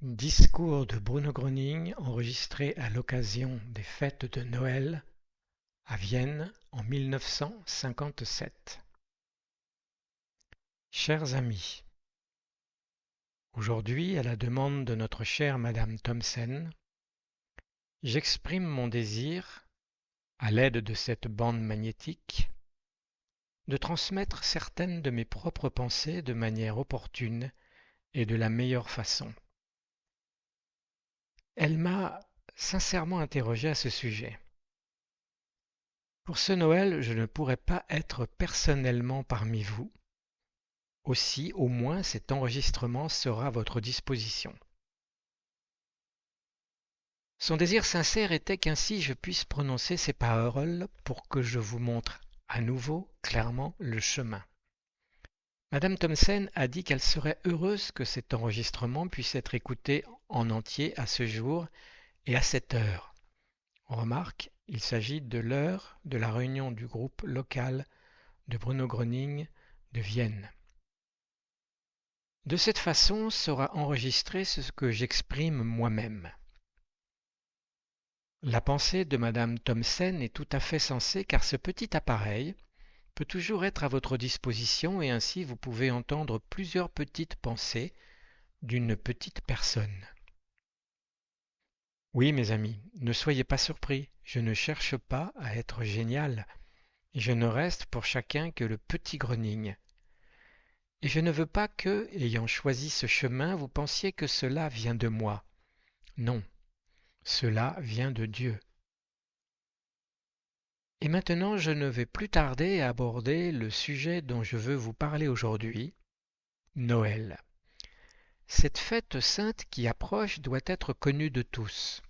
Discours de Bruno Gröning enregistré à l'occasion des fêtes de Noël à Vienne en 1957. Chers amis, aujourd'hui, à la demande de notre chère Madame Thomsen, j'exprime mon désir, à l'aide de cette bande magnétique, de transmettre certaines de mes propres pensées de manière opportune et de la meilleure façon. Elle m'a sincèrement interrogé à ce sujet. Pour ce Noël, je ne pourrai pas être personnellement parmi vous. Aussi, au moins, cet enregistrement sera à votre disposition. Son désir sincère était qu'ainsi je puisse prononcer ces paroles pour que je vous montre à nouveau clairement le chemin. Madame Thomsen a dit qu'elle serait heureuse que cet enregistrement puisse être écouté en entier à ce jour et à cette heure. On remarque, il s'agit de l'heure de la réunion du groupe local de Bruno Gröning de Vienne. De cette façon sera enregistré ce que j'exprime moi-même. La pensée de Madame Thomsen est tout à fait sensée car ce petit appareil peut toujours être à votre disposition et ainsi vous pouvez entendre plusieurs petites pensées d'une petite personne. Oui, mes amis, ne soyez pas surpris, je ne cherche pas à être génial, et je ne reste pour chacun que le petit Gröning. Et je ne veux pas que, ayant choisi ce chemin, vous pensiez que cela vient de moi. Non, cela vient de Dieu. Et maintenant, je ne vais plus tarder à aborder le sujet dont je veux vous parler aujourd'hui, Noël. Cette fête sainte qui approche doit être connue de tous.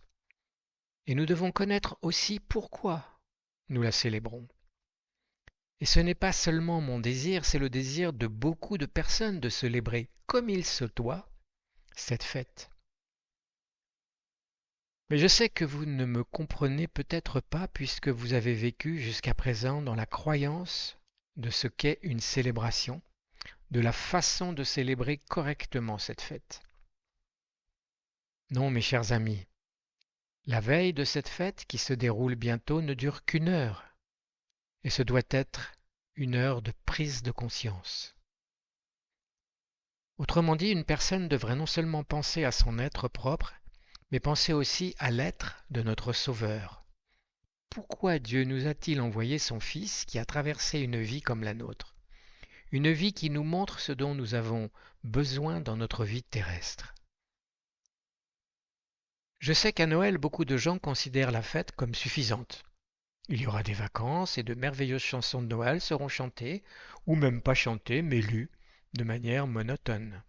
Et nous devons connaître aussi pourquoi nous la célébrons. Et ce n'est pas seulement mon désir, c'est le désir de beaucoup de personnes de célébrer comme il se doit cette fête. Mais je sais que vous ne me comprenez peut-être pas puisque vous avez vécu jusqu'à présent dans la croyance de ce qu'est une célébration, de la façon de célébrer correctement cette fête. Non, mes chers amis, la veille de cette fête qui se déroule bientôt ne dure qu'une heure, et ce doit être une heure de prise de conscience. Autrement dit, une personne devrait non seulement penser à son être propre, mais penser aussi à l'être de notre Sauveur. Pourquoi Dieu nous a-t-il envoyé son Fils qui a traversé une vie comme la nôtre? Une vie qui nous montre ce dont nous avons besoin dans notre vie terrestre. Je sais qu'à Noël, beaucoup de gens considèrent la fête comme suffisante. Il y aura des vacances et de merveilleuses chansons de Noël seront chantées, ou même pas chantées, mais lues, de manière monotone.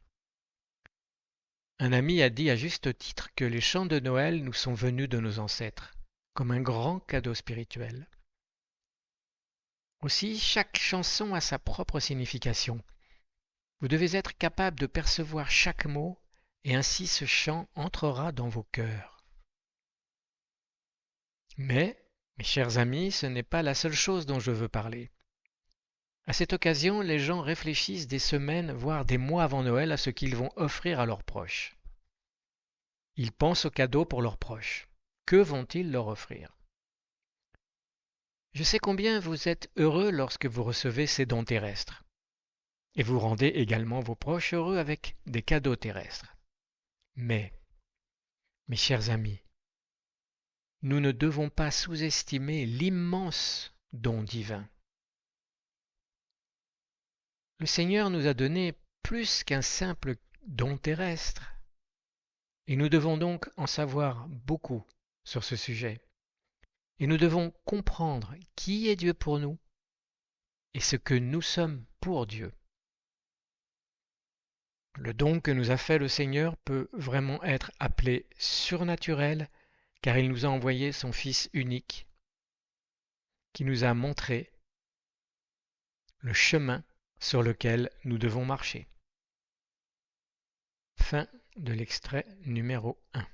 Un ami a dit à juste titre que les chants de Noël nous sont venus de nos ancêtres, comme un grand cadeau spirituel. Aussi, chaque chanson a sa propre signification. Vous devez être capable de percevoir chaque mot, et ainsi ce chant entrera dans vos cœurs. Mais, mes chers amis, ce n'est pas la seule chose dont je veux parler. À cette occasion, les gens réfléchissent des semaines, voire des mois avant Noël à ce qu'ils vont offrir à leurs proches. Ils pensent aux cadeaux pour leurs proches. Que vont-ils leur offrir? Je sais combien vous êtes heureux lorsque vous recevez ces dons terrestres. Et vous rendez également vos proches heureux avec des cadeaux terrestres. Mais, mes chers amis, nous ne devons pas sous-estimer l'immense don divin. Le Seigneur nous a donné plus qu'un simple don terrestre. Et nous devons donc en savoir beaucoup sur ce sujet. Et nous devons comprendre qui est Dieu pour nous et ce que nous sommes pour Dieu. Le don que nous a fait le Seigneur peut vraiment être appelé surnaturel car il nous a envoyé son Fils unique qui nous a montré le chemin sur lequel nous devons marcher. Fin de l'extrait numéro 1.